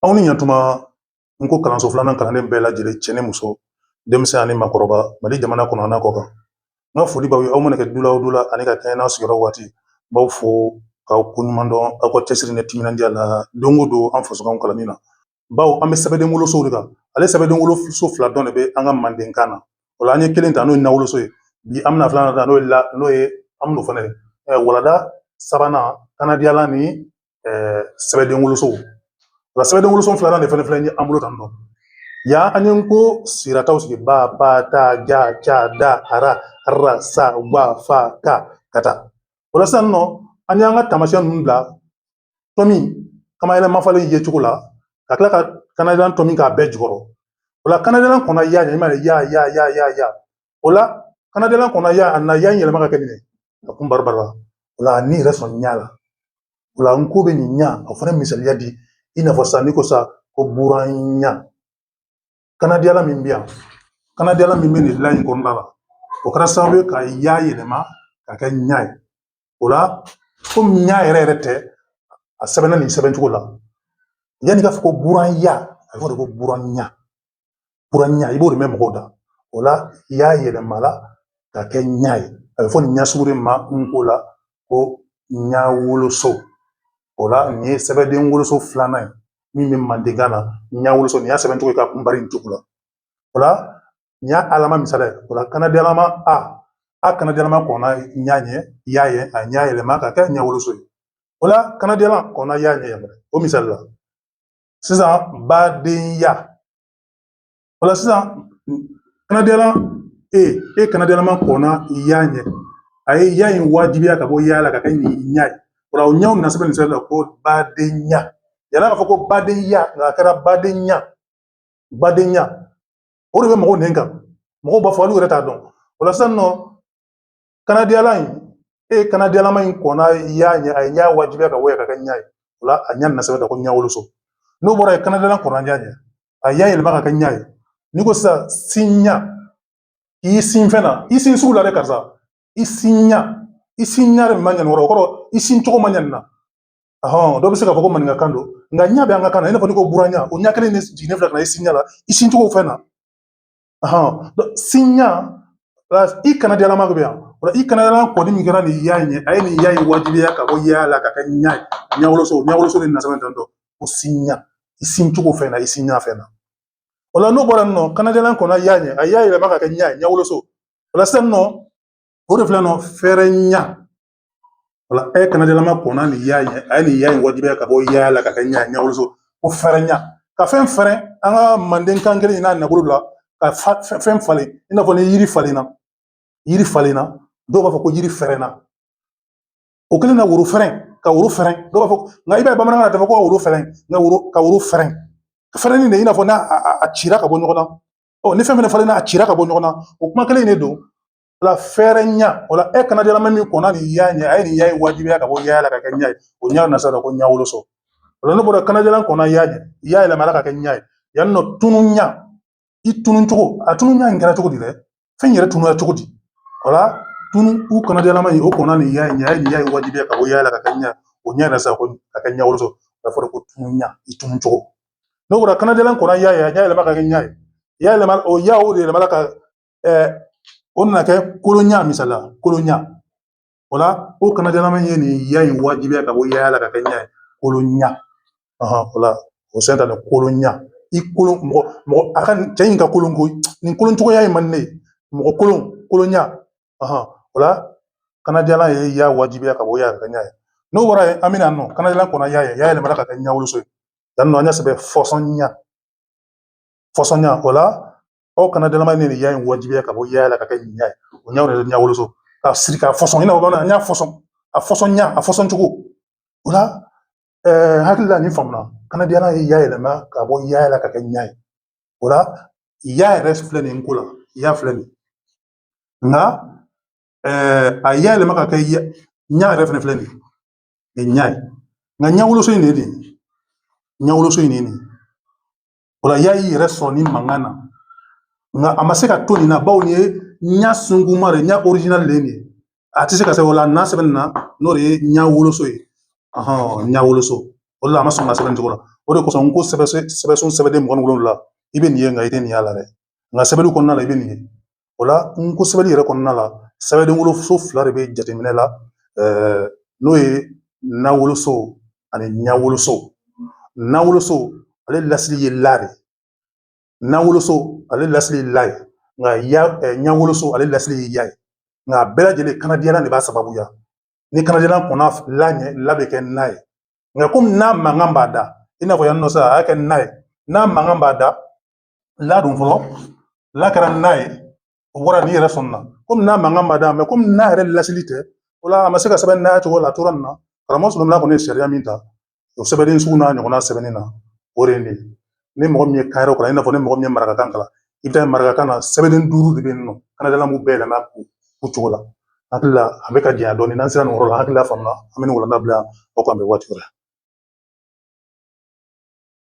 Aw ni ɲantuma n ko kalanso filanan kalanden bɛɛ lajɛlen cɛ ni muso denmisɛn ani makɔrɔba Mali jamana kɔnɔ n'a kɔ kan n ka foli b'aw ye. Aw mana kɛ du la o du la ani ka kɛɲɛ n'a sigiyɔrɔ waati n b'aw fo k'aw ko ɲuman dɔn aw ka cɛsiri ni timinandiya la don o don an fasokanw kalanni na. Bawo an bɛ sɛbɛden wolosow de kan, ale sɛbɛden woloso fila dɔrɔn de bɛ an ka mandenkan na. O la an ye kelen ta n'o ye nawoloso ye, bi an bɛna filanan ta n'o ye an bɛn'o fana ye walanda sabanan kanadiyala ni sɛbɛden wolosow. La sɛbɛden woloso filanan de fɛnɛ filɛ an bolo tan tɔ. Ya an ye n ko sirataw sigi ba ba ta ja ca da ara ra sa wa fa ka taa. O la sisan nɔ an y'an ka taamasiyɛn ninnu bila tɔmi kamayɛlɛma falen ye cogo la ka tila ka kanadiyalan tɔmi k'a bɛɛ jukɔrɔ. O la kanadiyalan kɔnɔ ya ɲɛ i m'a ye ya. O la kanadiyalan kɔnɔ ya a na ya in yɛlɛma ka kɛ nin ye ka kun bari la. O la ni yɛrɛ sɔn ɲa la. O la n ko bɛ nin ɲa o fana misaliya di i n'a fɔ sa ni ko sa ko buranya kanadiyala min bɛ yan, kanadiyala min bɛ nin la in kɔnɔna la o kɛra sababu ye ka ya yɛlɛma ka kɛ ɲa ye. O la komi ɲa yɛrɛ tɛ a sɛbɛnna nin sɛbɛn cogo la yanni ka fɔ ko buranya a fɔ de ko buranya i b'o de mɛn mɔgɔw da. O la ya yɛlɛma la ka kɛ ɲa ye a bɛ fɔ nin ɲa sugu de ma n ko la ko ɲa woloso. O la nin ye sɛbɛden woloso filanan ye min bɛ mandenkan na ɲa woloso nin y'a sɛbɛn cogo ye ka kun bari nin cogo la. O la nin y'a alama misaliya ye. O la kanadiyalama a kanadiyalama kɔnna ɲa ɲɛ ya ye a ɲa yɛlɛma ka kɛ ɲa woloso ye. O la kanadiyalan kɔnna ya ɲɛ yɛlɛma o misali la sisan badenya. O la sisan kanadiyalan kanadiyalama kɔnna ya ɲɛ a ye ya in wajibiya ka bɔ ya la ka kɛ nin ɲa ye. O la o ɲaw na sɛbɛn nin sɛbɛn la ko badenya. Yala k'a fɔ ko badenya nka a kɛra badenya o de bɛ mɔgɔw nɛn kan mɔgɔw b'a fɔ olu yɛrɛ t'a dɔn. O la sisan nɔ kanadiyalan in kanadiyalama in kɔnna ya ɲɛ a ye ɲa wajibiya ka bɔ ka kɛ ɲa ye. O la a ɲa na sɛbɛn ko ɲa woloso. N'o bɔra yen kanadiyalama kɔnna ya ɲɛ a ya yɛlɛma ka kɛ ɲa ye. Ni ko sisan sinɲa i sin fɛn na i sin sugu la dɛ karisa i sinɲa de ma ɲɛ nin kɔrɔ o kɔrɔ i sin cogo ma ɲɛ nin na. Dɔ bɛ se k'a fɔ ko maninkakan don nka ɲa bɛ an ka kan na i n'a fɔ ni ko buranya o ɲa kelen de jiginnen filɛ ka na i sinɲa la i sin cogo fɛn na. Sinɲa i kanadiyalama bɛ yan. O la i kanadiyalama kɔni min kɛra nin ya ɲɛ a ye nin ya in wajibiya ka bɔ ya la ka kɛ ɲa ye ɲa woloso de na sɛbɛn tan tɔ ko sinɲa i sin cogo fɛn na i sinɲa fɛn na. O la n'o bɔra yen nɔ kanadiyalama kɔnna ya ɲɛ a ya yɛlɛma ka kɛ ɲa ye ɲa woloso. O la sisan nɔ o de filɛ nɔ fɛrɛ ɲa. O la kanadiyalama kɔnna nin ya ɲɛ a ye nin ya in wajibiya ka bɔ ya la ka kɛ ɲa ye ɲa woloso ko fɛrɛ ɲa ka fɛn fɛrɛ an ka mandenkan kelen in n'a nabolo la ka fɛn falen i n'a fɔ ni yiri falenna dɔw b'a fɔ ko yiri fɛrɛnna o kelen na woro fɛrɛn ka woro fɛrɛn dɔw b'a fɔ nka i b'a ye bamanankan na a tɛ fɔ ko ka woro fɛrɛn nka ka woro fɛrɛn fɛrɛnni de i n'a fɔ n'a cira ka bɔ ɲɔgɔn na. Ni fɛn fɛnɛ falenna a cira ka bɔ ɲɔgɔn na o kuma kelen de don. O la fɛrɛ ɲa o la kanadiyalama min kɔnna nin ya ɲɛ a ye nin ya in wajibiya ka bɔ ya la ka kɛ ɲa ye o ɲa na sɛbɛn ko ɲa woloso. O la ne bɔra kanadiyalama kɔnna ya ɲɛ ya yɛlɛmala ka kɛ ɲa ye yanni nɔ tunu ɲa i tunu cogo a tunu ɲa in kɛra cogo di dɛ fɛn yɛrɛ tununa cogo di. O la tunu u kanadiyalama in o kɔnna nin ya ɲɛ a ye nin ya in wajibiya ka bɔ ya la ka kɛ ɲa o ɲa na sɛbɛn ko ka kɛ ɲa woloso a fɔra ko tunu ɲa i tunu cogo. N'o bɔra kanadiyalama kɔnna ya ye a ɲa yɛlɛma ka kɛ ɲa ye ya yɛlɛma o ya o de yɛlɛmala ka o nana kɛ koloɲa misala koloɲa. O la o kanadiyalama ye nin ya in wajibiya ka bɔ ya la ka kɛ ɲa ye koloɲa. O la o sɛn ta ni koloɲa i kolon mɔgɔ a ka cɛ in ka kolon ko nin kolon cogoya in man ne ye mɔgɔ koloɲa. O la kanadiyalama ye ya wajibiya ka bɔ ya ka kɛ ɲa ye. N'o bɔra yen an bɛna nɔ kanadiyalama kɔnna ya ye ya yɛlɛmala ka kɛ ɲa woloso ye yan nɔ an y'a sɛbɛn fɔsɔnɲa. O la aw kanadiyalama ye nin ya in wajibiya ka bɔ ya la ka kɛ ɲa ye o ɲa de ɲa woloso ka siri ka fɔsɔn i n'a fɔ bamanankan n y'a fɔsɔn a fɔsɔnɲa a fɔsɔn cogo. O la hakili la nin faamuna kanadiyalama ye ya yɛlɛma ka bɔ ya la ka kɛ ɲa ye. O la ya yɛrɛ filɛ nin ko la ya filɛ nin nka a ya yɛlɛma ka kɛ ɲa yɛrɛ fɛnɛ filɛ nin ɲa ye nka ɲa woloso in de ye nin ɲa woloso in de ye nin. O la ya y'i yɛrɛ sɔrɔ ni mankan na nka a ma se ka to nin na bawo nin ye ɲa sunguma de ɲa original de ye nin ye a tɛ se ka sɛbɛn o la n'a sɛbɛn nin na n'o de ye ɲa woloso ye ɲa woloso o de la a ma sɔn ka sɛbɛn nin cogo la. o de kosɔn n ko sɛbɛsun sɛbɛden 27 i bɛ nin ye nka i tɛ nin y'a la dɛ nka sɛbɛnni kɔnɔna la i bɛ nin ye o la n ko sɛbɛnni yɛrɛ kɔnɔna la sɛbɛden woloso 2 de bɛ jateminɛ la n'o ye nawoloso ani ɲawoloso nawoloso ale lasili ye la de nawoloso ale lasili ye la ye nka ɲawoloso ale lasili ye ya ye nka a bɛɛ lajɛlen kanadiyana de b'a sababuya ni kanadiyana kɔnna la ɲɛ la bɛ kɛ na ye nka komi n'a mankan b'a da i n'a fɔ yan nɔ sisan a y'a kɛ na ye n'a mankan b'a da la dun fɔlɔ la kɛra na ye o bɔra n'i yɛrɛ sɔnna komi n'a mankan b'a da mɛ komi n'a yɛrɛ lasili tɛ o la a ma se ka sɛbɛn n'a cogo la a tora nin na karamɔgɔ Solomana kɔni ye sariya min ta o sɛbɛnni sugu n'a ɲɔgɔnna sɛbɛnni na o de ye nin ye ni mɔgɔ min ye kayɔrɔ kalan i n'a fɔ ni mɔgɔ min ye marakakan kalan i bɛ taa marakakan na sɛbɛnni 5 de bɛ yen nɔ kanadiyala b'u bɛɛ yɛlɛma o cogo la hakili la a bɛ ka janya dɔɔni n'an sera nin yɔrɔ la hakili la faamuna an bɛ nin walanda bila aw kan bɛn waati wɛrɛ